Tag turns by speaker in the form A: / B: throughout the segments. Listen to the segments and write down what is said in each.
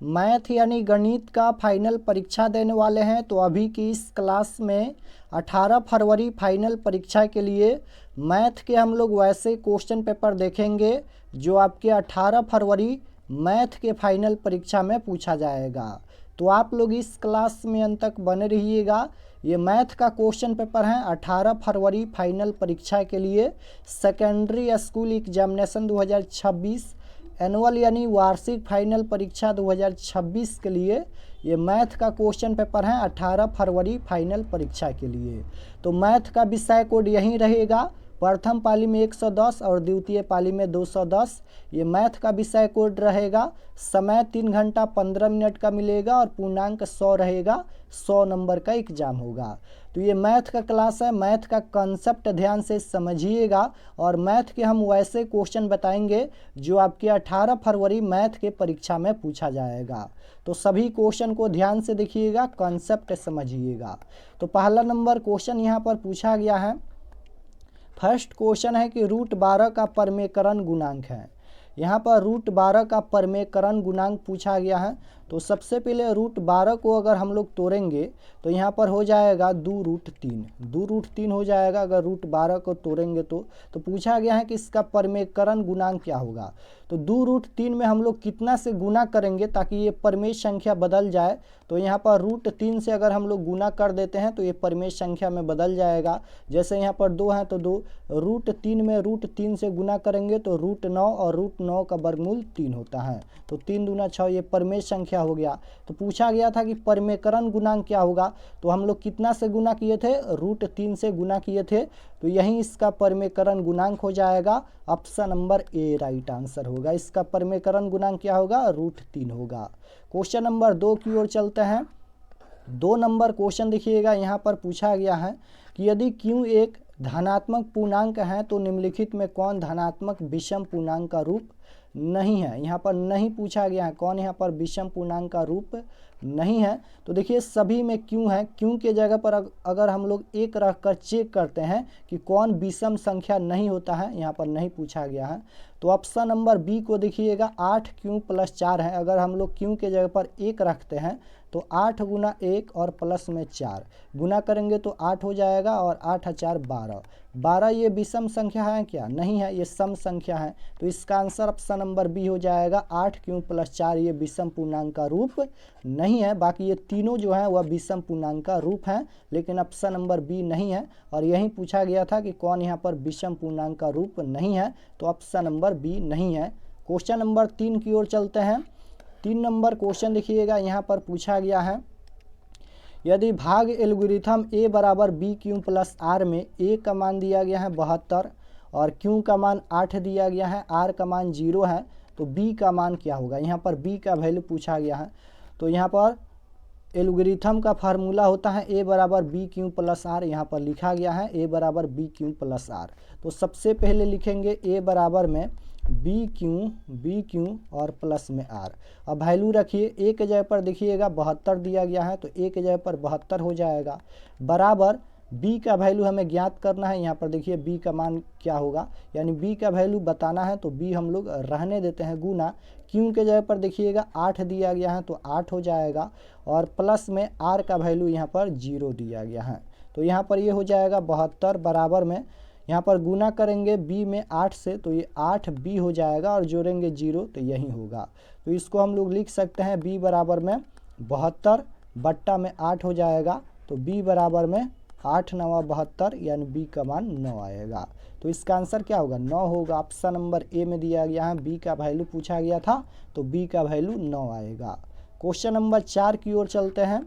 A: Math यानी गणित का फाइनल परीक्षा देने वाले हैं, तो अभी की इस क्लास में 18 फरवरी फाइनल परीक्षा के लिए मैथ के हम लोग वैसे क्वेश्चन पेपर देखेंगे जो आपके 18 फरवरी मैथ के फाइनल परीक्षा में पूछा जाएगा। तो आप लोग इस क्लास में अंत तक बने रहिएगा। ये मैथ का क्वेश्चन पेपर है 18 फरवरी फाइनल परीक्षा के लिए सेकेंडरी स्कूल एग्जामिनेशन 2026 एनुअल यानी वार्षिक फाइनल परीक्षा 2026 के लिए ये मैथ का क्वेश्चन पेपर है 18 फरवरी फाइनल परीक्षा के लिए। तो मैथ का विषय कोड यही रहेगा, प्रथम पाली में 110 और द्वितीय पाली में 210 ये मैथ का विषय कोड रहेगा। समय 3 घंटा 15 मिनट का मिलेगा और पूर्णांक 100 रहेगा, 100 नंबर का एग्जाम होगा। तो ये मैथ का क्लास है, मैथ का कंसेप्ट ध्यान से समझिएगा और मैथ के हम वैसे क्वेश्चन बताएंगे जो आपके 18 फरवरी मैथ के परीक्षा में पूछा जाएगा। तो सभी क्वेश्चन को ध्यान से देखिएगा, कंसेप्ट समझिएगा। तो पहला नंबर क्वेश्चन यहाँ पर पूछा गया है। फर्स्ट क्वेश्चन है कि रूट 12 का परमेकरण गुणांक है। यहाँ पर रूट 12 का परमेकरण गुणांक पूछा गया है। तो सबसे पहले रूट 12 को अगर हम लोग तोड़ेंगे तो यहाँ पर हो जाएगा 2√3, 2√3 हो जाएगा अगर रूट 12 को तोड़ेंगे तो पूछा गया है कि इसका परमेकरण गुणांक क्या होगा। तो 2√3 में हम लोग कितना से गुना करेंगे ताकि ये परमेय संख्या बदल जाए। तो यहाँ पर √3 से अगर हम लोग गुना कर देते हैं तो ये परमेय संख्या में बदल जाएगा। जैसे यहाँ पर 2 है तो 2, √3 में √3 से गुना करेंगे तो √9 और √9 का वर्गमूल 3 होता है। तो 3 दूना 6 ये परमेय संख्या हो गया। तो पूछा गया था कि परमेकरण गुणांक क्या होगा, तो हम लोग कितना से गुना किए थे, √3 से गुना किए थे। तो यही इसका परमेकरण गुणांक हो जाएगा। ऑप्शन नंबर ए राइट आंसर होगा। इसका परमेकरण गुणांक क्या होगा, √3 होगा। क्वेश्चन नंबर 2 की ओर चलते हैं। 2 नंबर क्वेश्चन देखिएगा, यहाँ पर पूछा गया है कि यदि Q एक धनात्मक पूर्णांक है तो निम्नलिखित में कौन धनात्मक विषम पूर्णांक का रूप नहीं है। यहाँ पर नहीं पूछा गया है कौन यहाँ पर विषम पूर्णांक का रूप नहीं है। तो देखिए सभी में Q है, Q के जगह पर अगर हम लोग एक रख कर चेक करते हैं कि कौन विषम संख्या नहीं होता है, यहाँ पर नहीं पूछा गया है। तो ऑप्शन नंबर बी को देखिएगा 8Q + 4 है। अगर हम लोग Q के जगह पर 1 रखते हैं तो 8 गुना 1 और प्लस में 4 गुना करेंगे तो 8 हो जाएगा और 8 × 4 12। 12 ये विषम संख्या है क्या, नहीं है, ये सम संख्या है। तो इसका आंसर ऑप्शन नंबर बी हो जाएगा 8Q + 4 ये विषम पूर्णांक का रूप नहीं है। बाकी ये तीनों जो है वह विषम पूर्णांक का रूप है, लेकिन ऑप्शन नंबर बी नहीं है। और यही पूछा गया था कि कौन यहाँ पर विषम पूर्णांक का रूप नहीं है, तो ऑप्शन नंबर बी नहीं है। क्वेश्चन नंबर 3 की ओर चलते हैं। 3 नंबर क्वेश्चन देखिएगा, यहाँ पर पूछा गया है यदि भाग एल्गोरिथम a = bq + r में a का मान दिया गया है 72 और q का मान 8 दिया गया है, r का मान 0 है, तो b का मान क्या होगा। यहाँ पर b का वैल्यू पूछा गया है। तो यहाँ पर एल्गोरिथम का फार्मूला होता है a = bq + r, यहाँ पर लिखा गया है a = bq + r। तो सबसे पहले लिखेंगे a बराबर में bq और प्लस में r। अब वैल्यू रखिए, a के जगह पर देखिएगा 72 दिया गया है तो a के जगह पर 72 हो जाएगा, बराबर b का वैल्यू हमें ज्ञात करना है। यहाँ पर देखिए b का मान क्या होगा, यानी b का वैल्यू बताना है तो b हम लोग रहने देते हैं, गुना q के जगह पर देखिएगा 8 दिया गया है तो 8 हो जाएगा और प्लस में r का वैल्यू यहाँ पर 0 दिया गया है। तो यहाँ पर ये हो जाएगा 72 बराबर में यहाँ पर गुना करेंगे b में 8 से तो ये 8b हो जाएगा और जोड़ेंगे 0 तो यही होगा। तो इसको हम लोग लिख सकते हैं b बराबर में 72 बट्टा में 8 हो जाएगा। तो b बराबर में 8 × 9 = 72 यानी b का मान 9 आएगा। तो इसका आंसर क्या होगा, 9 होगा। ऑप्शन नंबर ए में दिया गया है, b का वैल्यू पूछा गया था तो b का वैल्यू 9 आएगा। क्वेश्चन नंबर 4 की ओर चलते हैं।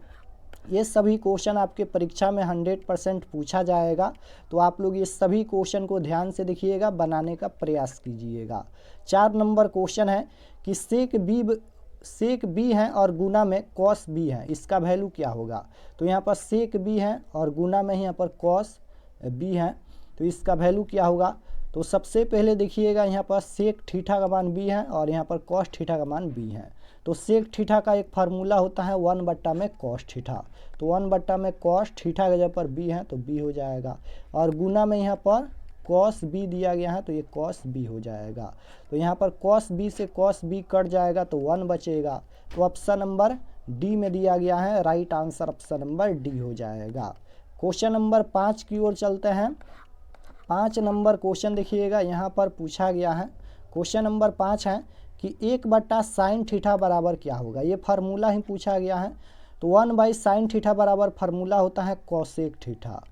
A: ये सभी क्वेश्चन आपके परीक्षा में 100% पूछा जाएगा, तो आप लोग ये सभी क्वेश्चन को ध्यान से देखिएगा, बनाने का प्रयास कीजिएगा। 4 नंबर क्वेश्चन है कि सेक बी है और गुना में कॉस बी है, इसका वैल्यू क्या होगा। तो यहाँ पर सेक बी है और गुना में यहाँ पर कॉस बी है, तो इसका वैल्यू क्या होगा। तो सबसे पहले देखिएगा यहाँ पर सेक थीटा का मान बी है और यहाँ पर कॉस थीटा का मान बी है। तो सेक थीटा का एक फार्मूला होता है 1/में में कॉस थीटा, तो 1/में में कॉस थीटा के जगह पर बी है तो बी हो जाएगा और गुना में यहाँ पर कॉस बी दिया गया है तो ये कॉस बी हो जाएगा। तो यहाँ पर कॉस बी से कॉस बी कट जाएगा तो 1 बचेगा। तो ऑप्शन नंबर डी में दिया गया है, right answer option number D हो जाएगा। क्वेश्चन नंबर 5 की ओर चलते हैं। 5 नंबर क्वेश्चन देखिएगा, यहाँ पर पूछा गया है। क्वेश्चन नंबर 5 है कि 1/sin थीटा बराबर क्या होगा। ये फार्मूला ही पूछा गया है। तो 1/sin थीटा बराबर फार्मूला होता है कोसेक थीटा।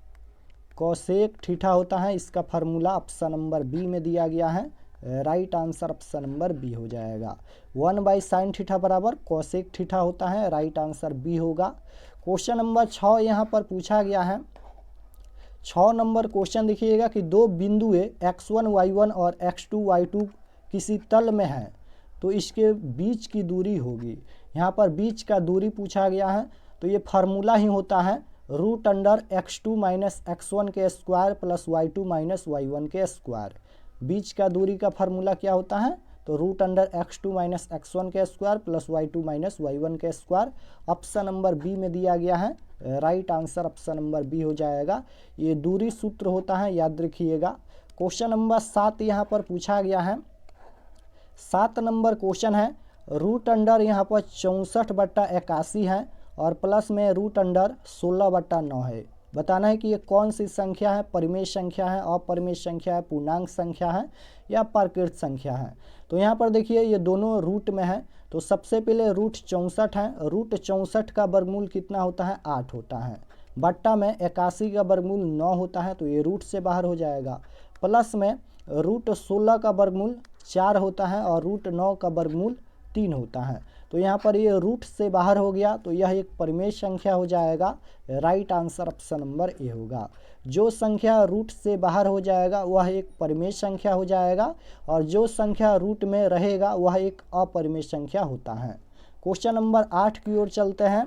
A: कोसेक थीटा होता है इसका फार्मूला, ऑप्शन नंबर बी में दिया गया है, right answer option number B हो जाएगा। 1/sin थीटा बराबर कोसेक थीटा होता है, राइट आंसर बी होगा। क्वेश्चन नंबर 6 यहाँ पर पूछा गया है। 6 नंबर क्वेश्चन देखिएगा कि दो बिंदुएं x1 y1 और x2 y2 किसी तल में है तो इसके बीच की दूरी होगी। यहाँ पर बीच का दूरी पूछा गया है। तो ये फार्मूला ही होता है √x2 - x1 के स्क्वायर प्लस y2 - y1 के स्क्वायर। बीच का दूरी का फार्मूला क्या होता है? तो √x2 - x1 के स्क्वायर प्लस y2 - y1 के स्क्वायर। ऑप्शन नंबर बी में दिया गया है, right answer option number B हो जाएगा। ये दूरी सूत्र होता है, याद रखिएगा। क्वेश्चन नंबर 7 यहाँ पर पूछा गया है। 7 नंबर क्वेश्चन है, √, यहाँ पर 64/81 है और प्लस में √16/9 है। बताना है कि ये कौन सी संख्या है, परिमेय संख्या है, अपरिमेय संख्या है, पूर्णांक संख्या है या प्राकृत संख्या है। तो यहाँ पर देखिए ये दोनों रूट में है। तो सबसे पहले √64 है। √64 का वर्गमूल कितना होता है? 8 होता है। बट्टा में 81 का वर्गमूल 9 होता है तो ये रूट से बाहर हो जाएगा। प्लस में √16 का वर्गमूल 4 होता है और √9 का वर्गमूल 3 होता है। तो यहाँ पर ये रूट से बाहर हो गया तो यह एक परिमेय संख्या हो जाएगा, right answer option number A होगा। जो संख्या रूट से बाहर हो जाएगा वह एक परिमेय संख्या हो जाएगा और जो संख्या रूट में रहेगा वह एक अपरिमेय संख्या होता है। क्वेश्चन नंबर 8 की ओर चलते हैं।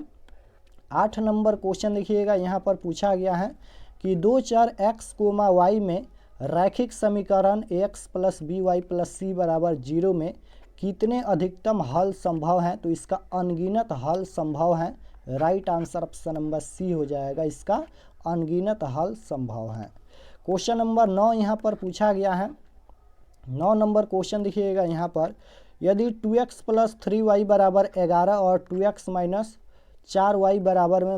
A: 8 नंबर क्वेश्चन देखिएगा, यहाँ पर पूछा गया है कि दो चर x, y में रैखिक समीकरण x + by + c = 0 में कितने अधिकतम हल संभव हैं? तो इसका अनगिनत हल संभव हैं, right answer option number C हो जाएगा। इसका अनगिनत हल संभव है। क्वेश्चन नंबर 9 यहाँ पर पूछा गया है। 9 नंबर क्वेश्चन देखिएगा, यहाँ पर यदि 2x + 3y = 11 और 2x - 4y =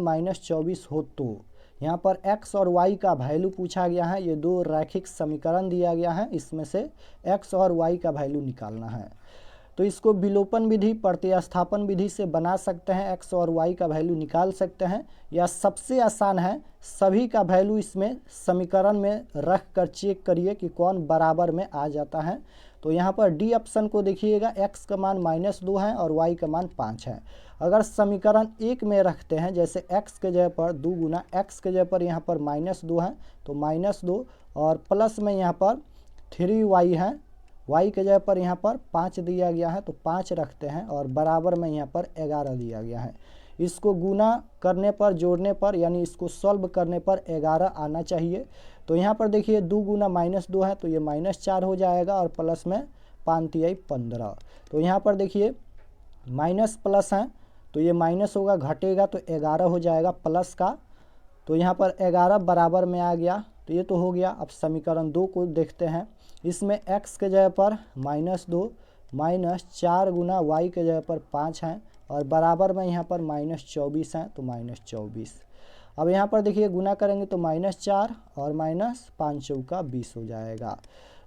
A: -24 हो तो यहाँ पर x और y का वैल्यू पूछा गया है। ये दो रैखिक समीकरण दिया गया है, इसमें से x और y का वैल्यू निकालना है। तो इसको विलोपन विधि, प्रतिस्थापन विधि से बना सकते हैं, x और y का वैल्यू निकाल सकते हैं, या सबसे आसान है सभी का वैल्यू इसमें समीकरण में रख कर चेक करिए कि कौन बराबर में आ जाता है। तो यहाँ पर डी ऑप्शन को देखिएगा, x का मान -2 है और y का मान 5 है। अगर समीकरण 1 में रखते हैं, जैसे x के जगह पर 2 गुना x के जगह पर यहाँ पर -2 है तो -2 और प्लस में यहाँ पर 3y है, y के जगह पर यहाँ पर 5 दिया गया है तो 5 रखते हैं और बराबर में यहाँ पर 11 दिया गया है। इसको गुना करने पर, जोड़ने पर, यानी इसको सॉल्व करने पर 11 आना चाहिए। तो यहाँ पर देखिए 2 गुना -2 है तो ये -4 हो जाएगा और प्लस में 5 तिहाई 15। तो यहाँ पर देखिए माइनस प्लस है तो ये माइनस होगा, घटेगा तो 11 हो जाएगा प्लस का। तो यहाँ पर 11 बराबर में आ गया तो ये तो हो गया। अब समीकरण 2 को देखते हैं। इसमें x के जगह पर -2 -4 गुना y के जगह पर 5 है और बराबर में यहाँ पर -24 है तो -24। अब यहाँ पर देखिए गुना करेंगे तो -4 और -5 चौका 20 हो जाएगा।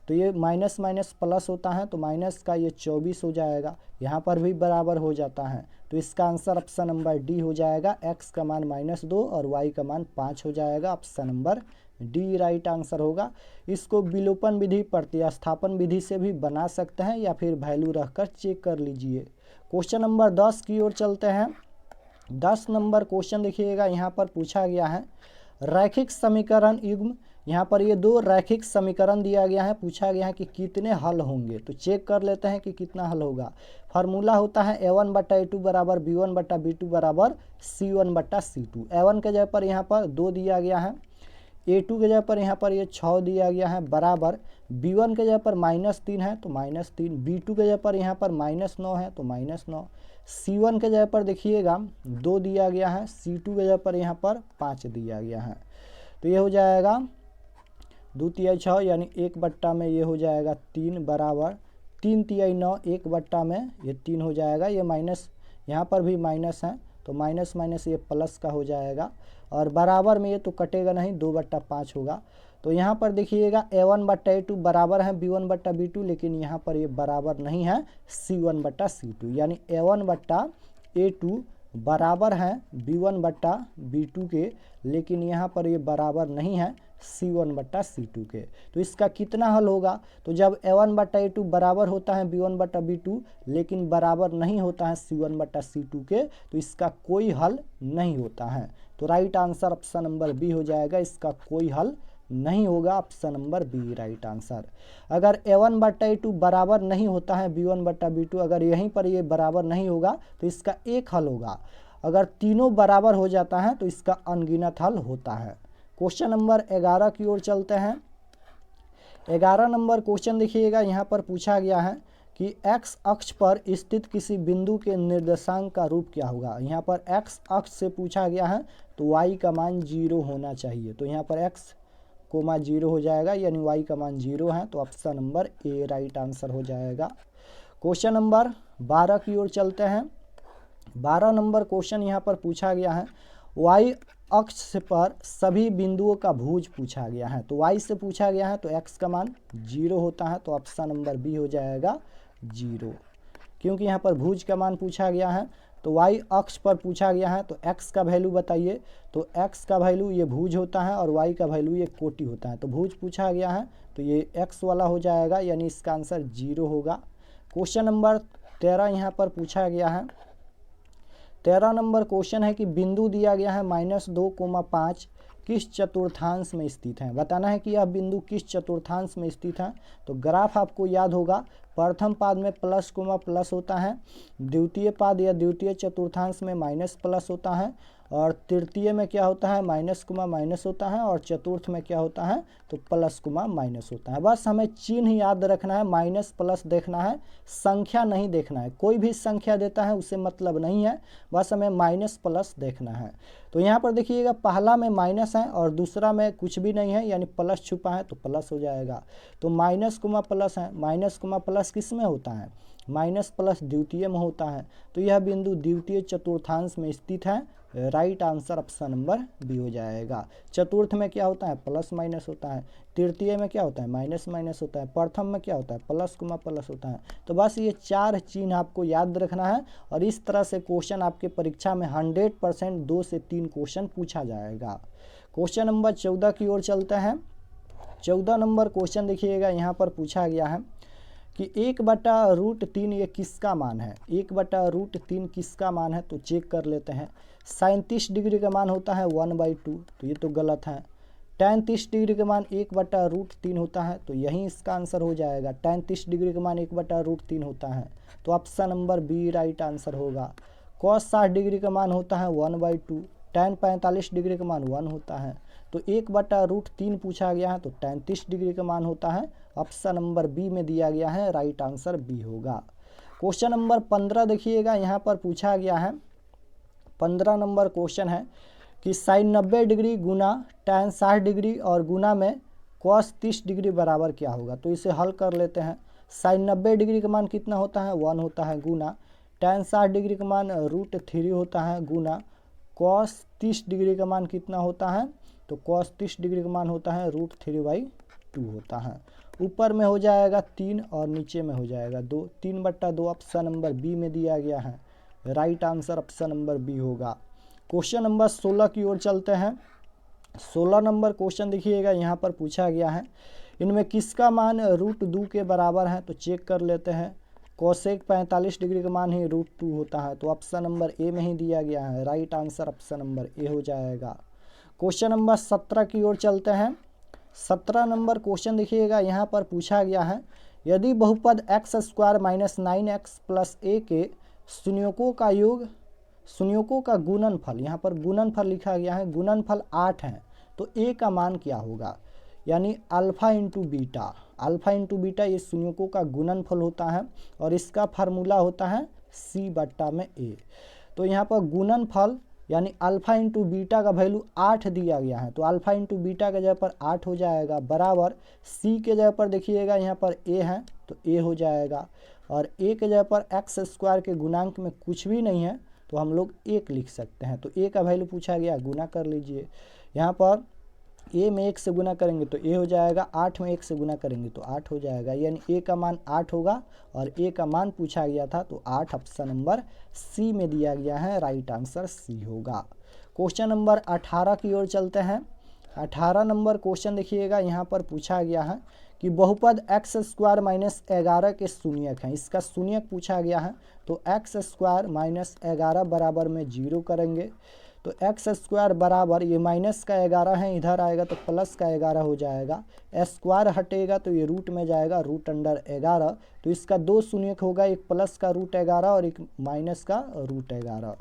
A: तो ये माइनस माइनस प्लस होता है तो माइनस का ये 24 हो जाएगा। यहाँ पर भी बराबर हो जाता है तो इसका आंसर ऑप्शन नंबर डी हो जाएगा। x का मान -2 और y का मान 5 हो जाएगा। Option number D right answer होगा। इसको विलोपन विधि, प्रतिस्थापन विधि से भी बना सकते हैं या फिर वैल्यू रखकर चेक कर लीजिए। क्वेश्चन नंबर 10 की ओर चलते हैं। 10 नंबर क्वेश्चन देखिएगा, यहाँ पर पूछा गया है रैखिक समीकरण युग्म। यहाँ पर ये दो रैखिक समीकरण दिया गया है, पूछा गया है कि कितने हल होंगे। तो चेक कर लेते हैं कि कितना हल होगा। फार्मूला होता है a1/a2 = b1/b2 = c1/c2। a1 के जगह पर यहाँ पर 2 दिया गया है, a2 के जगह पर यहाँ पर ये 6 दिया गया है, बराबर b1 के जगह पर -3 है तो -3, b2 के जगह पर यहाँ पर -9 है तो -9, c1 के जगह पर देखिएगा 2 दिया गया है, c2 के जगह पर यहाँ पर 5 दिया गया है। तो ये हो जाएगा 2 तिहाई 6 यानी 1 बट्टा में ये हो जाएगा 3 बराबर 3 तिहाई 9 1 बट्टा में ये 3 हो जाएगा। ये माइनस यहाँ पर भी माइनस है तो माइनस माइनस ये प्लस का हो जाएगा और बराबर में ये तो कटेगा नहीं 2/5 होगा। तो यहाँ पर देखिएगा A1/A2 बराबर है B1/B2 लेकिन यहाँ पर ये बराबर नहीं है C1/C2 यानी A1/A2 बराबर है B1/B2 के लेकिन यहाँ पर ये बराबर नहीं है C1/C2 के। तो इसका कितना हल होगा? तो जब A1/A2 बराबर होता है B1/B2 लेकिन बराबर नहीं होता है C1/C2 के तो इसका कोई हल नहीं होता है। तो right answer option number B हो जाएगा, इसका कोई हल नहीं होगा, option number B right answer. अगर A1/A2 बराबर नहीं होता है B1/B2, अगर यहीं पर ये बराबर नहीं होगा तो इसका एक हल होगा। अगर तीनों बराबर हो जाता है तो इसका अनगिनत हल होता है। क्वेश्चन नंबर 11 की ओर चलते हैं। 11 नंबर क्वेश्चन देखिएगा, यहाँ पर पूछा गया है कि x अक्ष पर स्थित किसी बिंदु के निर्देशांक का रूप क्या होगा। यहाँ पर x अक्ष से पूछा गया है तो y का मान 0 होना चाहिए। तो यहाँ पर x कोमा 0 हो जाएगा यानी y का मान 0 है तो ऑप्शन नंबर ए राइट आंसर हो जाएगा। क्वेश्चन नंबर 12 की ओर चलते हैं। 12 नंबर क्वेश्चन यहाँ पर पूछा गया है y अक्ष पर सभी बिंदुओं का भुज पूछा गया है। तो y से पूछा गया है तो x का मान 0 होता है तो ऑप्शन नंबर बी हो जाएगा 0, क्योंकि यहाँ पर भुज का मान पूछा गया है। तो y अक्ष पर पूछा गया है तो x का वैल्यू बताइए। तो x का वैल्यू ये भुज होता है और y का वैल्यू ये कोटि होता है। तो भुज पूछा गया है तो ये x वाला हो जाएगा यानी इसका आंसर 0 होगा। क्वेश्चन नंबर 13 यहाँ पर पूछा गया है। 13 नंबर क्वेश्चन है कि बिंदु दिया गया है -2,5 किस चतुर्थांश में स्थित है। बताना है कि यह बिंदु किस चतुर्थांश में स्थित है। तो ग्राफ आपको याद होगा, प्रथम पाद में प्लस कोमा प्लस होता है, द्वितीय पाद या द्वितीय चतुर्थांश में माइनस प्लस होता है और तृतीय में क्या होता है माइनस कोमा माइनस होता है और चतुर्थ में क्या होता है तो प्लस कोमा माइनस होता है। बस हमें चिन्ह याद रखना है, माइनस प्लस देखना है, संख्या नहीं देखना है। कोई भी संख्या देता है उसे मतलब नहीं है, बस हमें माइनस प्लस देखना है। तो यहाँ पर देखिएगा पहला में माइनस है और दूसरा में कुछ भी नहीं है यानी प्लस छुपा है तो प्लस हो जाएगा। तो माइनस कोमा प्लस है, माइनस कोमा प्लस किस में होता है माइनस प्लस द्वितीय में होता है। तो यह बिंदु द्वितीय चतुर्थांश में स्थित है, right answer option number B हो जाएगा। चतुर्थ में क्या होता है प्लस माइनस होता है, तृतीय में क्या होता है माइनस माइनस होता है, प्रथम में क्या होता है प्लस कोमा प्लस होता है। तो बस ये 4 चिन्ह आपको याद रखना है और इस तरह से क्वेश्चन आपके परीक्षा में 100% 2 से 3 क्वेश्चन पूछा जाएगा। क्वेश्चन नंबर 14 की ओर चलते हैं। 14 नंबर क्वेश्चन देखिएगा, यहाँ पर पूछा गया है कि 1/√3 ये किसका मान है। 1/√3 किसका मान है तो चेक कर लेते हैं। 37 डिग्री का मान होता है 1/2 तो ये तो गलत है। tan 30 डिग्री का मान 1/√3 होता है तो यही इसका आंसर हो जाएगा। tan 30 डिग्री का मान 1/√3 होता है तो option number B right answer होगा। cos 60 डिग्री का मान होता है 1/2, tan 45 डिग्री का मान 1 होता है तो 1/√3 पूछा गया है तो tan 30 डिग्री का मान होता है, ऑप्शन नंबर बी में दिया गया है, राइट आंसर बी होगा। क्वेश्चन नंबर 15 देखिएगा, यहाँ पर पूछा गया है 15 नंबर क्वेश्चन है कि sin 90 डिग्री गुना tan 60 डिग्री और गुना में cos 30 डिग्री बराबर क्या होगा। तो इसे हल कर लेते हैं। sin 90 डिग्री का मान कितना होता है 1 होता है गुना tan 60 डिग्री का मान √3 होता है गुना cos 30 डिग्री का मान कितना होता है तो cos 30 डिग्री का मान होता है √3/2 होता है। ऊपर में हो जाएगा 3 और नीचे में हो जाएगा 2, 3/2 ऑप्शन नंबर बी में दिया गया है, right answer option number B होगा। क्वेश्चन नंबर 16 की ओर चलते हैं। 16 नंबर क्वेश्चन देखिएगा, यहाँ पर पूछा गया है इनमें किसका मान √2 के बराबर है तो चेक कर लेते हैं। कोसेक 45 डिग्री का मान ही √2 होता है तो ऑप्शन नंबर ए में ही दिया गया है, राइट आंसर ऑप्शन नंबर ए हो जाएगा। क्वेश्चन नंबर 17 की ओर चलते हैं। 17 नंबर क्वेश्चन देखिएगा, यहाँ पर पूछा गया है यदि बहुपद x² - 9x + a के शून्यों का गुणनफल, यहाँ पर गुणनफल लिखा गया है, गुणनफल 8 है तो a का मान क्या होगा। यानी अल्फा इंटू बीटा ये शून्यों का गुणनफल होता है और इसका फार्मूला होता है c/a। तो यहाँ पर गुणनफल यानी अल्फ़ा इंटू बीटा का वैल्यू 8 दिया गया है, तो अल्फ़ा इंटू बीटा के जगह पर 8 हो जाएगा, बराबर सी के जगह पर देखिएगा यहाँ पर ए है तो ए हो जाएगा, और ए के जगह पर एक्स स्क्वायर के गुणांक में कुछ भी नहीं है तो हम लोग 1 लिख सकते हैं। तो ए का वैल्यू पूछा गया, गुना कर लीजिए। यहाँ पर ए में 1 से गुना करेंगे तो ए हो जाएगा, 8 में 1 से गुना करेंगे तो 8 हो जाएगा, यानी ए का मान 8 होगा और ए का मान पूछा गया था तो 8 ऑप्शन नंबर सी में दिया गया है, राइट आंसर सी होगा। क्वेश्चन नंबर 18 की ओर चलते हैं। 18 नंबर क्वेश्चन देखिएगा, यहाँ पर पूछा गया है कि बहुपद एक्स स्क्वायर माइनस 11 के शून्यक हैं, इसका शून्यक पूछा गया है। तो एक्स स्क्वायर माइनस 11 बराबर में 0 करेंगे, तो एक्स स्क्वायर बराबर ये माइनस का 11 है, इधर आएगा तो प्लस का 11 हो जाएगा, स्क्वायर हटेगा तो ये रूट में जाएगा, रूट अंडर 11। तो इसका 2 शून्यक होगा, एक प्लस का रूट 11 और एक माइनस का रूट 11।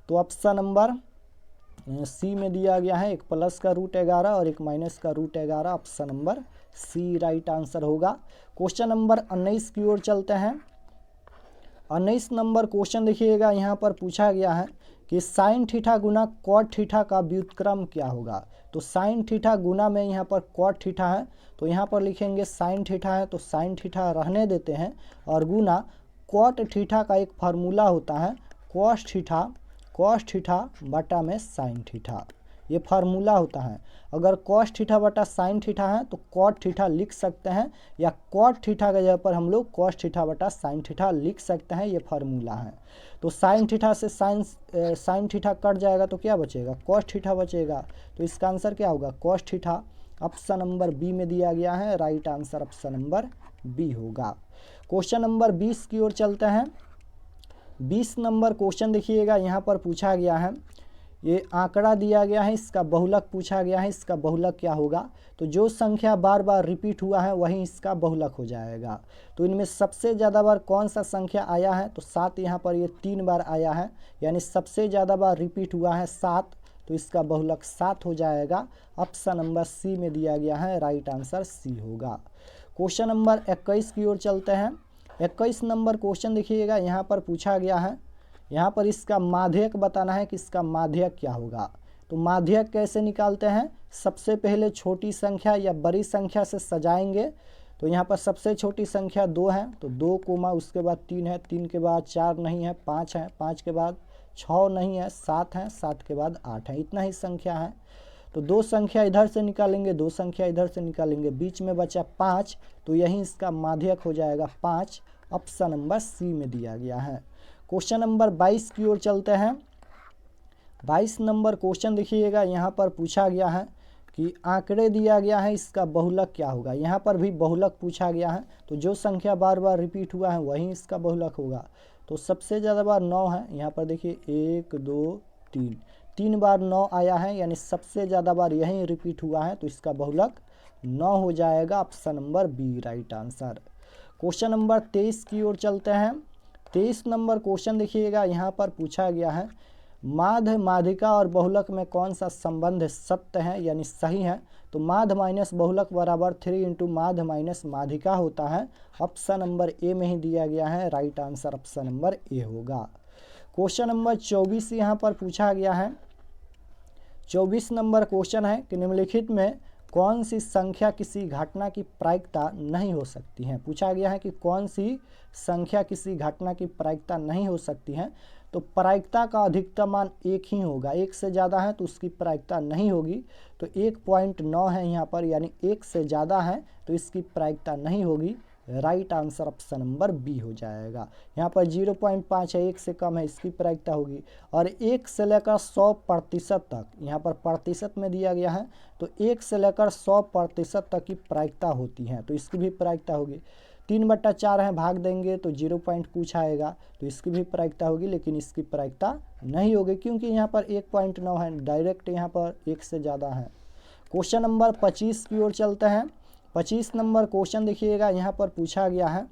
A: तो ऑप्शन नंबर सी में दिया गया है, एक प्लस का रूट 11 और एक माइनस का root 11, option number C right answer होगा। क्वेश्चन नंबर 19 की ओर चलते हैं। 19 नंबर क्वेश्चन देखिएगा, यहाँ पर पूछा गया है कि साइन थीटा गुना कॉट थीटा का व्युत्क्रम क्या होगा। तो साइन थीटा गुना में यहाँ पर कॉट थीटा है, तो यहाँ पर लिखेंगे साइन थीटा है तो साइन थीटा रहने देते हैं, और गुना कॉट थीटा का एक फार्मूला होता है कॉस थीटा बटा में साइन थीटा, ये फार्मूला होता है। अगर कॉस थीटा बटा साइन थीटा है तो कॉट थीटा लिख सकते हैं, या कॉट थीटा के जगह पर हम लोग कॉस थीटा बटा साइन थीटा लिख सकते हैं, ये फार्मूला है। तो साइन थीटा से साइन थीटा कट जाएगा तो क्या बचेगा, कॉस थीटा बचेगा। तो इसका आंसर क्या होगा, cos theta, option number B में दिया गया है, right answer option number B होगा। क्वेश्चन नंबर 20 की ओर चलते हैं। 20 नंबर क्वेश्चन देखिएगा, यहाँ पर पूछा गया है, ये आंकड़ा दिया गया है, इसका बहुलक पूछा गया है, इसका बहुलक क्या होगा। तो जो संख्या बार बार रिपीट हुआ है वही इसका बहुलक हो जाएगा। तो इनमें सबसे ज़्यादा बार कौन सा संख्या आया है, तो 7 यहाँ पर ये 3 बार आया है, यानी सबसे ज़्यादा बार रिपीट हुआ है 7, तो इसका बहुलक 7 हो जाएगा, ऑप्शन नंबर सी में दिया गया है, राइट आंसर सी होगा। क्वेश्चन नंबर 21 की ओर चलते हैं। 21 नंबर क्वेश्चन देखिएगा, यहाँ पर पूछा गया है, यहाँ पर इसका माध्यक बताना है कि इसका माध्यक क्या होगा। तो माध्यक कैसे निकालते हैं, सबसे पहले छोटी संख्या या बड़ी संख्या से सजाएंगे। तो यहाँ पर सबसे छोटी संख्या 2 है, तो 2 कोमा उसके बाद 3 है, 3 के बाद 4 नहीं है, 5 है, 5 के बाद 6 नहीं है, 7 है, 7 के बाद 8 है, इतना ही संख्या है। तो 2 संख्या इधर से निकालेंगे, 2 संख्या इधर से निकालेंगे, बीच में बचा 5, तो यही इसका माध्यक हो जाएगा 5, ऑप्शन नंबर सी में दिया गया है। क्वेश्चन नंबर 22 की ओर चलते हैं। 22 नंबर क्वेश्चन देखिएगा, यहाँ पर पूछा गया है कि आंकड़े दिया गया है, इसका बहुलक क्या होगा। यहाँ पर भी बहुलक पूछा गया है, तो जो संख्या बार बार रिपीट हुआ है वही इसका बहुलक होगा। तो सबसे ज़्यादा बार 9 है, यहाँ पर देखिए 1 2 3, 3 बार 9 आया है, यानी सबसे ज़्यादा बार यही रिपीट हुआ है, तो इसका बहुलक 9 हो जाएगा, option number B right answer. Question number 23 की ओर चलते हैं। 23 नंबर क्वेश्चन देखिएगा, यहाँ पर पूछा गया है माध्य माध्यिका और बहुलक में कौन सा संबंध सत्य है यानी सही है। तो माध्य माइनस बहुलक बराबर 3 इंटू माध्य माइनस माध्यिका होता है, ऑप्शन नंबर ए में ही दिया गया है, right answer option number A होगा। क्वेश्चन नंबर 24 यहाँ पर पूछा गया है। 24 नंबर क्वेश्चन है कि निम्नलिखित में कौन सी संख्या किसी घटना की प्रायिकता नहीं हो सकती है। पूछा गया है कि कौन सी संख्या किसी घटना की प्रायिकता नहीं हो सकती है। तो प्रायिकता का अधिकतम मान 1 ही होगा, 1 से ज़्यादा है तो उसकी प्रायिकता नहीं होगी। तो 1.9 है यहाँ पर, यानी 1 से ज़्यादा है तो इसकी प्रायिकता नहीं होगी, right answer option number B हो जाएगा। यहाँ पर 0.5 है, 1 से कम है, इसकी प्रायिकता होगी। और 1 से लेकर 100% तक, यहाँ पर प्रतिशत में दिया गया है, तो 1 से लेकर 100% तक की प्रायिकता होती है, तो इसकी भी प्रायिकता होगी। 3/4 है, भाग देंगे तो 0 पॉइंट कुछ आएगा, तो इसकी भी प्रायिकता होगी, लेकिन इसकी प्रायिकता नहीं होगी क्योंकि यहाँ पर 1.9 है, डायरेक्ट यहाँ पर 1 से ज़्यादा है। क्वेश्चन नंबर 25 की ओर चलते हैं। 25 नंबर क्वेश्चन देखिएगा, यहाँ पर पूछा गया है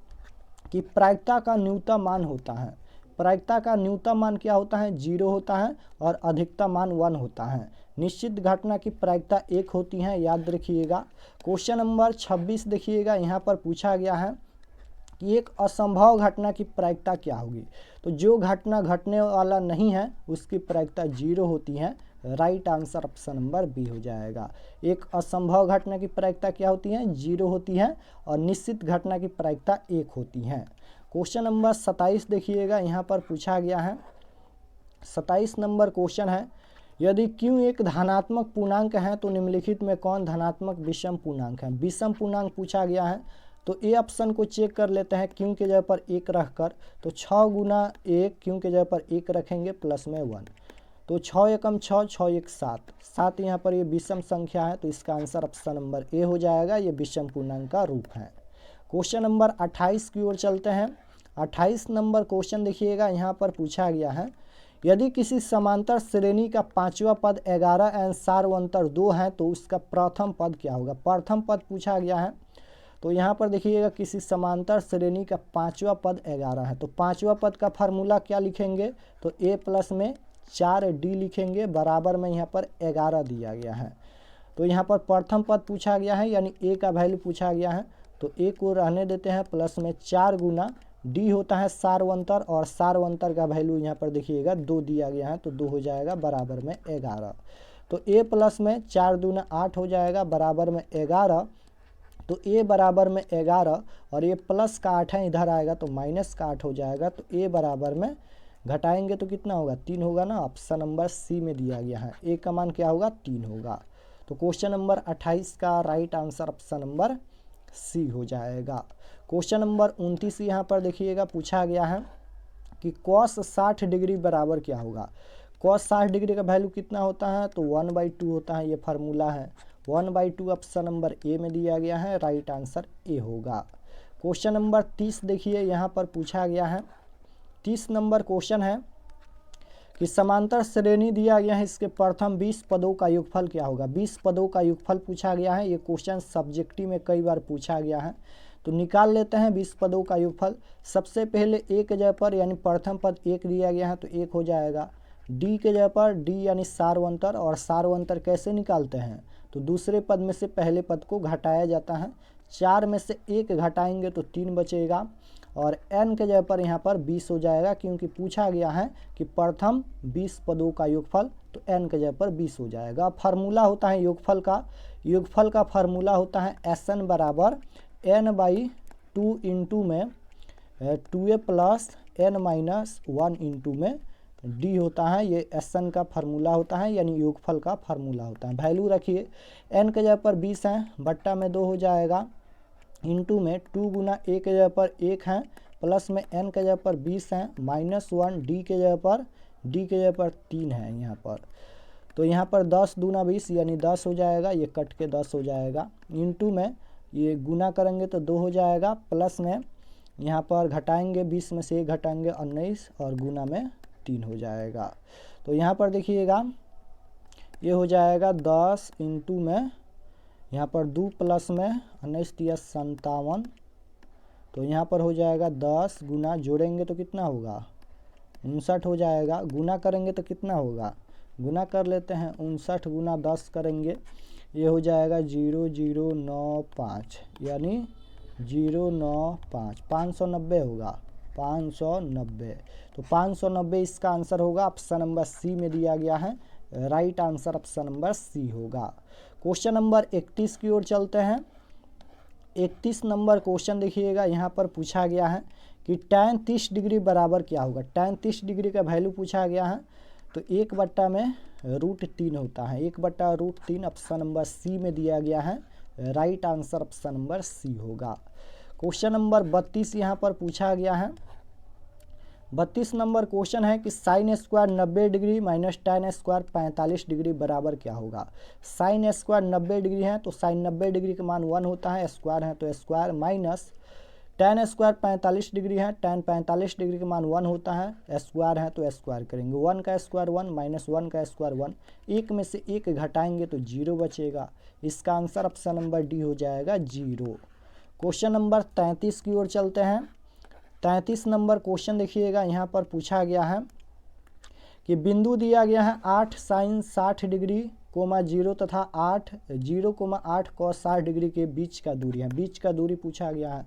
A: कि प्रायिकता का न्यूनतम मान होता है। प्रायिकता का न्यूनतम मान क्या होता है, 0 होता है, और अधिकतम मान 1 होता है। निश्चित घटना की प्रायिकता 1 होती है, याद रखिएगा। क्वेश्चन नंबर 26 देखिएगा, यहाँ पर पूछा गया है कि एक असंभव घटना की प्रायिकता क्या होगी। तो जो घटना घटने वाला नहीं है उसकी प्रायिकता 0 होती है। Right answer option number B हो जाएगा। एक असंभव घटना की प्रायिकता क्या होती है, 0 होती है, और निश्चित घटना की प्रायिकता 1 होती है। क्वेश्चन नंबर 27 देखिएगा, यहाँ पर पूछा गया है। 27 नंबर क्वेश्चन है, यदि Q एक धनात्मक पूर्णांक है तो निम्नलिखित में कौन धनात्मक विषम पूर्णांक है। विषम पूर्णांक पूछा गया है, तो ए ऑप्शन को चेक कर लेते हैं। Q के जगह पर 1 रखकर, तो 6 गुना 1, Q के जगह पर 1 रखेंगे प्लस में 1, तो 6 एकम 6, 6 एक 7, 7 यहाँ पर ये विषम संख्या है, तो इसका आंसर ऑप्शन नंबर ए हो जाएगा। ये विषम पूर्णांक का रूप है। क्वेश्चन नंबर 28 की ओर चलते हैं। 28 नंबर क्वेश्चन देखिएगा, यहाँ पर पूछा गया है, यदि किसी समांतर श्रेणी का पांचवा पद 11 एवं सार्वंतर 2 है तो उसका प्रथम पद क्या होगा। प्रथम पद पूछा गया है, तो यहाँ पर देखिएगा किसी समांतर श्रेणी का पांचवा पद 11 है, तो पांचवा पद का फार्मूला क्या लिखेंगे, तो a प्लस में 4d लिखेंगे, बराबर में यहाँ पर 11 दिया गया है। तो यहाँ पर प्रथम पद पूछा गया है, यानी a का वैल्यू पूछा गया है, तो a को रहने देते हैं, प्लस में 4 गुना d होता है सार्वंतर, और सार्वंतर का वैल्यू यहाँ पर देखिएगा 2 दिया गया है, तो 2 हो जाएगा बराबर में 11। तो a प्लस में 4 दूना 8 हो जाएगा, बराबर में 11। तो a बराबर में 11, और ये प्लस का 8 है, इधर आएगा तो माइनस का 8 हो जाएगा। तो a बराबर में घटाएंगे तो कितना होगा, 3 होगा ना। ऑप्शन नंबर सी में दिया गया है, a का मान क्या होगा, 3 होगा। तो क्वेश्चन नंबर 28 का right answer option number C हो जाएगा। क्वेश्चन नंबर 29 यहाँ पर देखिएगा, पूछा गया है कि कॉस 60 डिग्री बराबर क्या होगा। कॉस 60 डिग्री का वैल्यू कितना होता है, तो 1/2 होता है, ये फार्मूला है। 1/2 ऑप्शन नंबर ए में दिया गया है, राइट आंसर ए होगा। क्वेश्चन नंबर 30 देखिए, यहाँ पर पूछा गया है। 30 नंबर क्वेश्चन है कि समांतर श्रेणी दिया गया है, इसके प्रथम 20 पदों का योगफल क्या होगा। 20 पदों का योगफल पूछा गया है, ये क्वेश्चन सब्जेक्टिव में कई बार पूछा गया है, तो निकाल लेते हैं 20 पदों का योगफल। सबसे पहले a के जगह पर, यानी प्रथम पद 1 दिया गया है, तो 1 हो जाएगा। d के जगह पर d यानी सार्वंतर, और सार्वंतर कैसे निकालते हैं, तो दूसरे पद में से पहले पद को घटाया जाता है। 4 में से 1 घटाएंगे तो 3 बचेगा, और n के जगह पर यहाँ पर 20 हो जाएगा, क्योंकि पूछा गया है कि प्रथम 20 पदों का योगफल, तो n के जगह पर 20 हो जाएगा। फार्मूला होता है योगफल का फार्मूला होता है Sn बराबर n/2 इंटू में 2a प्लस n-1 इंटू में d होता है। ये Sn का फार्मूला होता है, यानी योगफल का फार्मूला होता है। वैल्यू रखिए, n के जगह पर 20 है, बट्टा में 2 हो जाएगा, इंटू में 2 गुना a के जगह पर 1 है, प्लस में n के जगह पर 20 है, -1 d के जगह पर 3 है यहाँ पर। तो यहाँ पर 10 दूना 20 यानी 10 हो जाएगा, ये कट के 10 हो जाएगा, इंटू में ये गुना करेंगे तो 2 हो जाएगा, प्लस में यहाँ पर घटाएंगे 20 में से 1 घटाएंगे 19, और गुना में 3 हो जाएगा। तो यहाँ पर देखिएगा ये हो जाएगा 10 इंटू में यहाँ पर 2 प्लस में 19 या 57, तो यहाँ पर हो जाएगा 10 गुना, जोड़ेंगे तो कितना होगा 59 हो जाएगा, गुना करेंगे तो कितना होगा, गुना कर लेते हैं, 59 गुना 10 करेंगे, ये हो जाएगा 0095, यानी 095, 590 होगा, 590। तो 590 इसका आंसर होगा, ऑप्शन नंबर सी में दिया गया है, right answer option number C होगा। क्वेश्चन नंबर 31 की ओर चलते हैं। 31 नंबर क्वेश्चन देखिएगा, यहाँ पर पूछा गया है कि tan 30 डिग्री बराबर क्या होगा। tan 30 डिग्री का वैल्यू पूछा गया है, तो 1/√3 होता है, 1/√3 ऑप्शन नंबर सी में दिया गया है, right answer option number C होगा। क्वेश्चन नंबर 32 यहाँ पर पूछा गया है। 32 नंबर क्वेश्चन है कि sine square 90 degree minus tan square 45 degree बराबर क्या होगा। साइन स्क्वायर 90 डिग्री है, तो साइन 90 डिग्री का मान 1 होता है, स्क्वायर है तो square, minus tan square 45 degree है, tan 45 डिग्री का मान 1 होता है, स्क्वायर है तो स्क्वायर करेंगे, 1 का स्क्वायर 1 माइनस 1 का स्क्वायर 1, 1 में से 1 घटाएंगे तो 0 बचेगा। इसका आंसर ऑप्शन नंबर डी हो जाएगा 0। क्वेश्चन नंबर 33 की ओर चलते हैं। 33 नंबर क्वेश्चन देखिएगा, यहाँ पर पूछा गया है कि बिंदु दिया गया है 8 साइन 60 डिग्री कोमा 0 तथा 0,8 cos 60 डिग्री के बीच का दूरी है। बीच का दूरी पूछा गया है।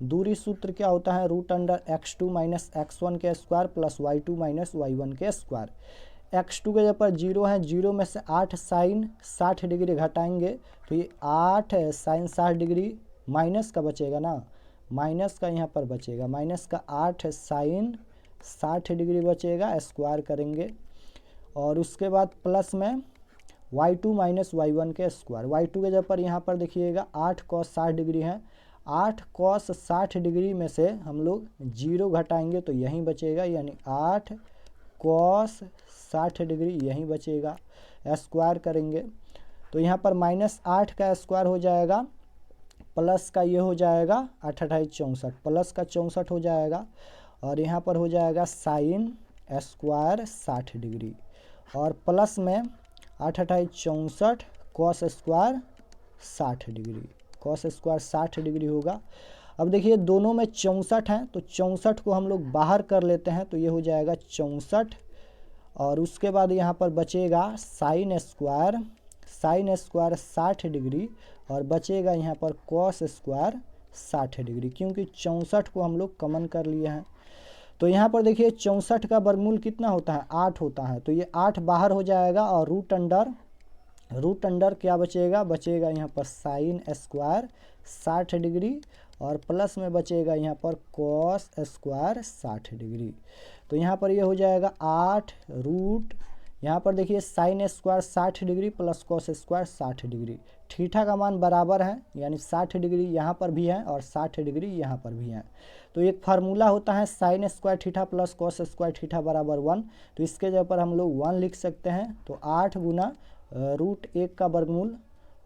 A: दूरी सूत्र क्या होता है, root under x2 minus x1 के square plus y2 minus y1 के स्क्वायर। x2 के जगह पर 0 है, 0 में से 8 साइन 60 डिग्री घटाएंगे तो ये 8 साइन 60 डिग्री माइनस का बचेगा ना, माइनस का यहाँ पर बचेगा, माइनस का 8 साइन 60 डिग्री बचेगा, स्क्वायर करेंगे और उसके बाद प्लस में y2 माइनस y1 के स्क्वायर। y2 के जगह पर यहाँ पर देखिएगा 8 कॉस 60 डिग्री है, 8 कॉस 60 डिग्री में से हम लोग 0 घटाएंगे तो यहीं बचेगा, यानी 8 कॉस 60 डिग्री यहीं बचेगा, स्क्वायर करेंगे तो यहाँ पर माइनस 8 का स्क्वायर हो जाएगा, प्लस का ये हो जाएगा 8 8 64, प्लस का 64 हो जाएगा और यहाँ पर हो जाएगा साइन स्क्वायर 60 डिग्री और प्लस में 8 8 64 cos square 60 degree, cos square 60 degree होगा। अब देखिए दोनों में 64 हैं तो 64 को हम लोग बाहर कर लेते हैं तो ये हो जाएगा 64 और उसके बाद यहाँ पर बचेगा साइन स्क्वायर 60 डिग्री और बचेगा यहाँ पर कॉस स्क्वायर 60 डिग्री, क्योंकि 64 को हम लोग कॉमन कर लिए हैं। तो यहाँ पर देखिए 64 का वर्गमूल कितना होता है, 8 होता है, तो ये 8 बाहर हो जाएगा और रूट अंडर क्या बचेगा, बचेगा यहाँ पर साइन स्क्वायर 60 डिग्री और प्लस में बचेगा यहाँ पर कॉस स्क्वायर 60 डिग्री। तो यहाँ पर ये हो जाएगा 8 रूट, यहाँ पर देखिए sine square 60 degree plus cos square 60 degree, theta का मान बराबर है, यानी 60 डिग्री यहाँ पर भी है और 60 डिग्री यहाँ पर भी है। तो एक फार्मूला होता है sine square theta plus cos square theta बराबर 1, तो इसके जगह पर हम लोग 1 लिख सकते हैं। तो 8 गुना रूट 1 का वर्गमूल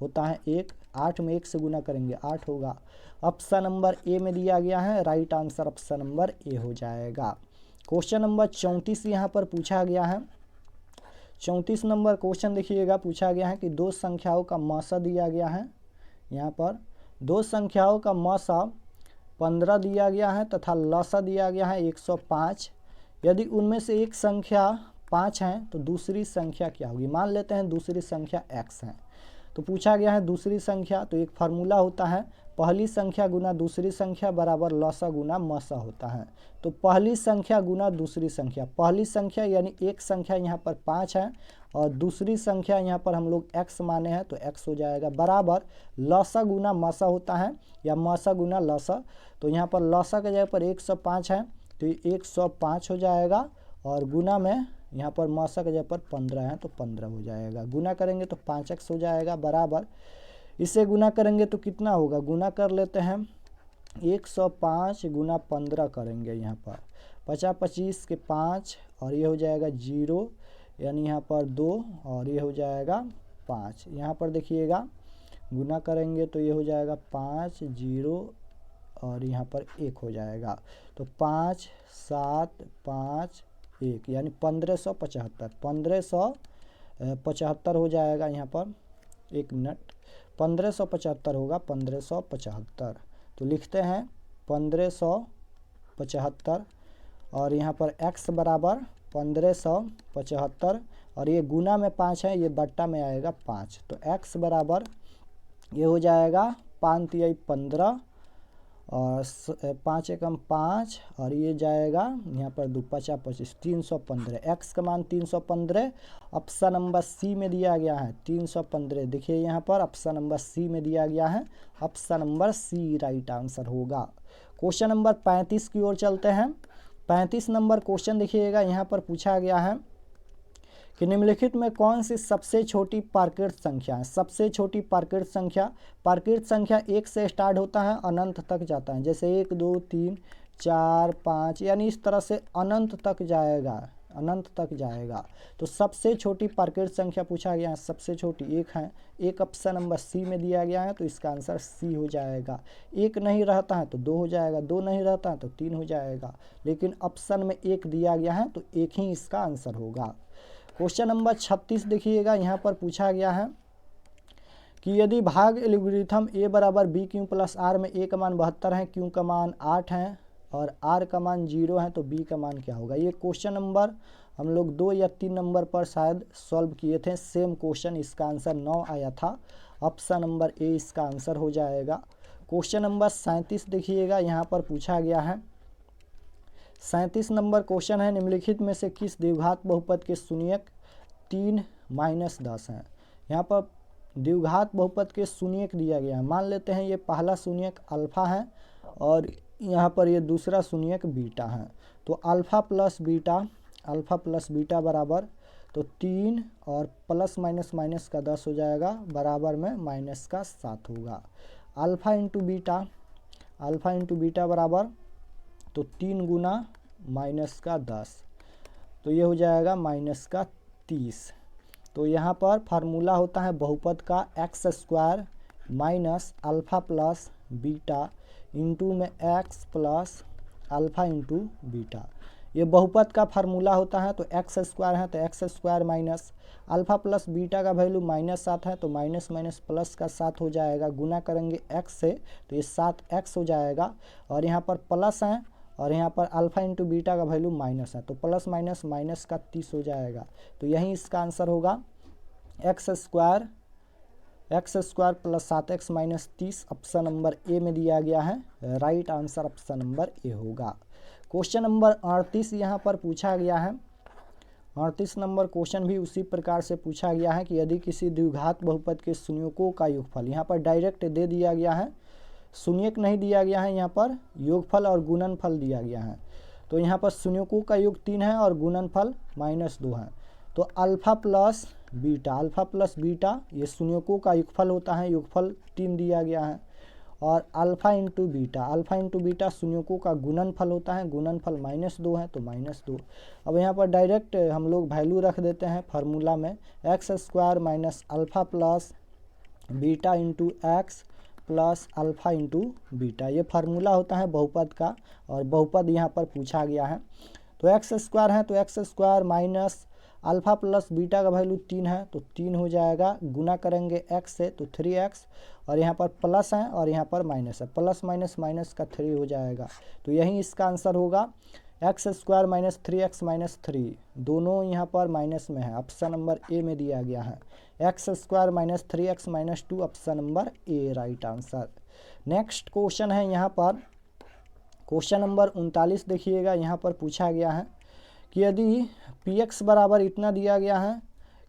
A: होता है 1, 8 में 1 से गुना करेंगे 8 होगा। ऑप्शन नंबर ए में दिया गया है, राइट आंसर ऑप्शन नंबर ए हो जाएगा। क्वेश्चन नंबर 34 यहाँ पर पूछा गया है। 34 नंबर क्वेश्चन देखिएगा, पूछा गया है कि दो संख्याओं का मौसा दिया गया है। यहाँ पर दो संख्याओं का मौसा 15 दिया गया है तथा लसा दिया गया है 105। यदि उनमें से एक संख्या 5 है तो दूसरी संख्या क्या होगी। मान लेते हैं दूसरी संख्या x है, तो पूछा गया है दूसरी संख्या, तो एक फार्मूला होता है पहली संख्या गुना दूसरी संख्या बराबर लसा गुना मौसा होता है। तो पहली संख्या गुना दूसरी संख्या, पहली संख्या यानी एक संख्या यहाँ पर 5 है और दूसरी संख्या यहाँ पर हम लोग x माने हैं तो x हो जाएगा बराबर लसा गुना मौसा होता है या मौसा गुना लसा। तो यहाँ पर लसा के जगह पर 105 है तो ये 105 हो जाएगा और गुना में यहाँ पर मौसा के जगह पर 15 है तो 15 हो जाएगा। गुना करेंगे तो 5x हो जाएगा बराबर, इसे गुना करेंगे तो कितना होगा, गुना कर लेते हैं 105 गुना 15 करेंगे, यहाँ पर 50 25 के 5 और ये हो जाएगा 0, यानी यहाँ पर 2 और ये हो जाएगा 5। यहाँ पर देखिएगा गुना करेंगे तो ये हो जाएगा 5 0 और यहाँ पर 1 हो जाएगा। तो 5 7 5 1 यानी 1575 हो जाएगा। यहाँ पर 1 मिनट, 1575 होगा, 1575। तो लिखते हैं 1575 और यहाँ पर x बराबर 1575 और ये गुना में 5 है, ये बट्टा में आएगा 5। तो x बराबर ये हो जाएगा 5 तिहाई 15 और 5 एकम 5 और ये जाएगा यहाँ पर 2 50 25 315। x का मान 315 ऑप्शन नंबर सी में दिया गया है। 315 देखिए यहाँ पर ऑप्शन नंबर सी में दिया गया है, option number C right answer होगा। क्वेश्चन नंबर 35 की ओर चलते हैं। 35 नंबर क्वेश्चन देखिएगा, यहाँ पर पूछा गया है कि निम्नलिखित में कौन सी सबसे छोटी प्राकृत संख्या है। सबसे छोटी प्राकृत संख्या 1 से स्टार्ट होता है, अनंत तक जाता है, जैसे 1 2 3 4 5 यानी इस तरह से अनंत तक जाएगा। तो सबसे छोटी प्राकृत संख्या पूछा गया है, सबसे छोटी 1 है, एक ऑप्शन नंबर सी में दिया गया है तो इसका आंसर सी हो जाएगा। 1 नहीं रहता है तो 2 हो जाएगा, 2 नहीं रहता है तो 3 हो जाएगा, लेकिन ऑप्शन में 1 दिया गया है तो 1 ही इसका आंसर होगा। क्वेश्चन नंबर 36 देखिएगा, यहाँ पर पूछा गया है कि यदि भाग एल्गोरिथम a बराबर b क्यू प्लस r में a का मान 72 है, q का मान 8 है और r का मान 0 है तो b का मान क्या होगा। ये क्वेश्चन नंबर हम लोग 2 या 3 नंबर पर शायद सॉल्व किए थे, सेम क्वेश्चन, इसका आंसर 9 आया था, ऑप्शन नंबर ए इसका आंसर हो जाएगा। क्वेश्चन नंबर 37 देखिएगा, यहाँ पर पूछा गया है 37 नंबर क्वेश्चन है, निम्नलिखित में से किस द्विघात बहुपद के शून्यक 3 माइनस 10 हैं। यहाँ पर द्विघात बहुपद के शून्यक दिया गया है। मान लेते हैं ये पहला शून्यक अल्फा है और यहाँ पर ये दूसरा शून्यक बीटा है। तो अल्फा प्लस बीटा बराबर तो 3 और प्लस माइनस माइनस का 10 हो जाएगा, बराबर में माइनस का 7 होगा। अल्फा इंटू बीटा बराबर तो 3 गुना माइनस का 10, तो ये हो जाएगा माइनस का 30। तो यहाँ पर फार्मूला होता है बहुपद का x square minus alpha plus beta into में x plus alpha into beta. ये बहुपद का फार्मूला होता है। तो एक्स स्क्वायर है तो x square minus alpha plus beta का वैल्यू -7 है तो माइनस माइनस प्लस का 7 हो जाएगा। गुना करेंगे एक्स से तो ये 7x हो जाएगा और यहाँ पर प्लस है और यहाँ पर अल्फ़ा इंटू बीटा का वैल्यू माइनस है तो प्लस माइनस माइनस का 30 हो जाएगा। तो यही इसका आंसर होगा x square plus 7x minus 30। Option number A में दिया गया है। Right answer option number A होगा। क्वेश्चन नंबर 38 यहाँ पर पूछा गया है। 38 नंबर क्वेश्चन भी उसी प्रकार से पूछा गया है कि यदि किसी द्विघात बहुपद के शून्यकों का योगफल, यहाँ पर डायरेक्ट दे दिया गया है, शून्यक नहीं दिया गया है, यहाँ पर योगफल और गुणनफल दिया गया है। तो यहाँ पर शून्यकों का योग 3 है और गुणनफल -2 है। तो अल्फ़ा प्लस बीटा ये शून्यकों का योगफल होता है, योगफल 3 दिया गया है। और अल्फ़ा इंटू बीटा शून्यकों का गुणनफल होता है, गुणनफल -2 है तो -2। अब यहाँ पर डायरेक्ट हम लोग वैल्यू रख देते हैं फार्मूला में, x square minus alpha plus beta into x plus alpha into beta. ये फार्मूला होता है बहुपद का और बहुपद यहाँ पर पूछा गया है। तो एक्स स्क्वायर है तो x square minus alpha plus beta का वैल्यू 3 है तो 3 हो जाएगा। गुना करेंगे x से तो 3x और यहाँ पर प्लस है और यहाँ पर माइनस है, प्लस माइनस माइनस का 3 हो जाएगा। तो यही इसका आंसर होगा x square minus 3x minus 3, दोनों यहाँ पर माइनस में है। ऑप्शन नंबर ए में दिया गया है x square minus 3x minus 2, option number ए राइट आंसर। नेक्स्ट क्वेश्चन है यहाँ पर क्वेश्चन नंबर 39 देखिएगा, यहाँ पर पूछा गया है कि यदि px बराबर इतना दिया गया है,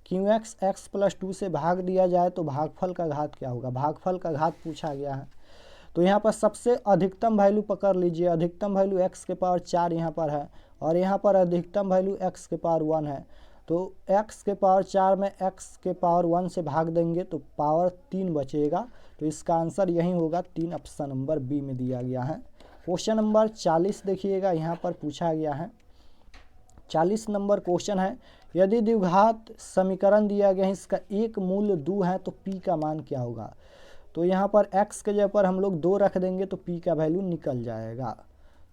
A: qx x प्लस 2 से भाग दिया जाए तो भागफल का घात क्या होगा। भागफल का घात पूछा गया है। तो यहाँ पर सबसे अधिकतम वैल्यू पकड़ लीजिए, अधिकतम वैल्यू x के पावर 4 यहाँ पर है और यहाँ पर अधिकतम वैल्यू x के पावर 1 है। तो x के पावर 4 में x के पावर 1 से भाग देंगे तो पावर 3 बचेगा। तो इसका आंसर यही होगा 3, ऑप्शन नंबर बी में दिया गया है। क्वेश्चन नंबर 40 देखिएगा, यहाँ पर पूछा गया है 40 नंबर क्वेश्चन है, यदि द्विघात समीकरण दिया गया है, इसका एक मूल 2 है तो p का मान क्या होगा। तो यहाँ पर x के जगह पर हम लोग 2 रख देंगे तो p का वैल्यू निकल जाएगा।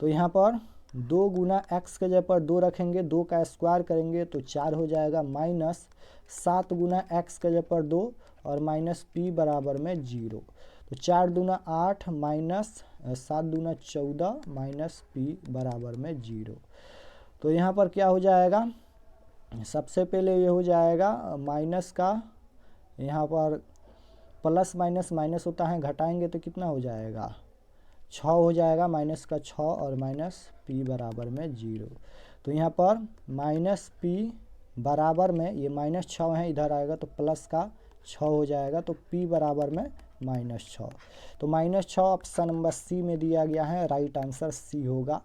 A: तो यहाँ पर 2 गुना x के जगह पर 2 रखेंगे, 2 का स्क्वायर करेंगे तो 4 हो जाएगा, माइनस 7 गुना x के जगह पर 2 और माइनस p बराबर में 0। तो 4 दूना 8 माइनस 7 दूना 14 माइनस p बराबर में 0। तो यहाँ पर क्या हो जाएगा, सबसे पहले ये हो जाएगा माइनस का, यहाँ पर प्लस माइनस माइनस होता है, घटाएंगे तो कितना हो जाएगा 6 हो जाएगा, माइनस का 6 और माइनस p बराबर में 0। तो यहाँ पर माइनस p बराबर में ये -6 है, इधर आएगा तो प्लस का 6 हो जाएगा तो p बराबर में -6। तो -6 ऑप्शन नंबर सी में दिया गया है। राइट आंसर सी होगा।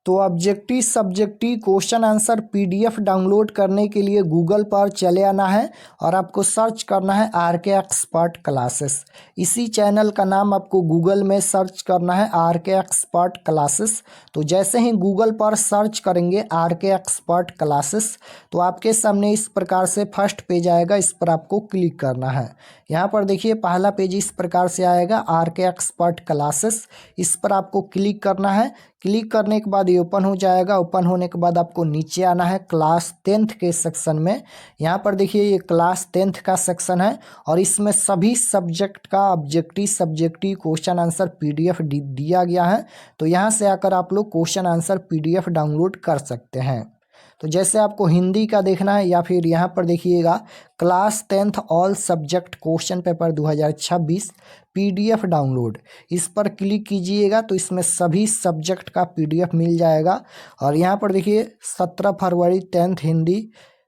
A: तो objective subjective question answer PDF download करने के लिए गूगल पर चले आना है और आपको सर्च करना है RK एक्सपर्ट क्लासेस। इसी चैनल का नाम आपको गूगल में सर्च करना है RK एक्सपर्ट क्लासेस। तो जैसे ही गूगल पर सर्च करेंगे RK एक्सपर्ट क्लासेस तो आपके सामने इस प्रकार से फर्स्ट पेज आएगा, इस पर आपको क्लिक करना है। यहाँ पर देखिए पहला पेज इस प्रकार से आएगा RK एक्सपर्ट क्लासेस, इस पर आपको क्लिक करना है। क्लिक करने के बाद ये ओपन हो जाएगा। ओपन होने के बाद आपको नीचे आना है क्लास 10th के सेक्शन में। यहाँ पर देखिए ये क्लास 10th का सेक्शन है और इसमें सभी सब्जेक्ट का objective subjective question answer PDF दिया गया है। तो यहाँ से आकर आप लोग क्वेश्चन आंसर PDF डाउनलोड कर सकते हैं। तो जैसे आपको हिंदी का देखना है या फिर यहाँ पर देखिएगा class 10th all subject question paper 2026 PDF download, इस पर क्लिक कीजिएगा तो इसमें सभी सब्जेक्ट का PDF मिल जाएगा। और यहाँ पर देखिए 17 फरवरी 10th Hindi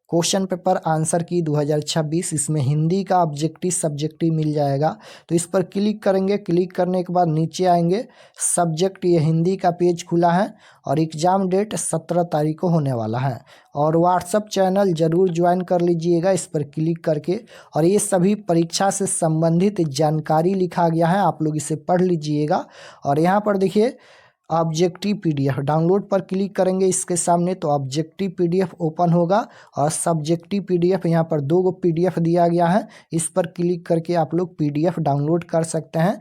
A: question paper answer की 2026, इसमें हिंदी का ऑब्जेक्टिव सब्जेक्टिव मिल जाएगा। तो इस पर क्लिक करेंगे, क्लिक करने के बाद नीचे आएंगे, सब्जेक्ट ये हिंदी का पेज खुला है और एग्ज़ाम डेट 17 तारीख को होने वाला है। और व्हाट्सअप चैनल ज़रूर ज्वाइन कर लीजिएगा इस पर क्लिक करके। और ये सभी परीक्षा से संबंधित जानकारी लिखा गया है, आप लोग इसे पढ़ लीजिएगा। और यहाँ पर देखिए ऑब्जेक्टिव PDF डाउनलोड पर क्लिक करेंगे इसके सामने तो ऑब्जेक्टिव PDF ओपन होगा और सब्जेक्टिव PDF यहाँ पर 2 PDF दिया गया है, इस पर क्लिक करके आप लोग PDF डाउनलोड कर सकते हैं।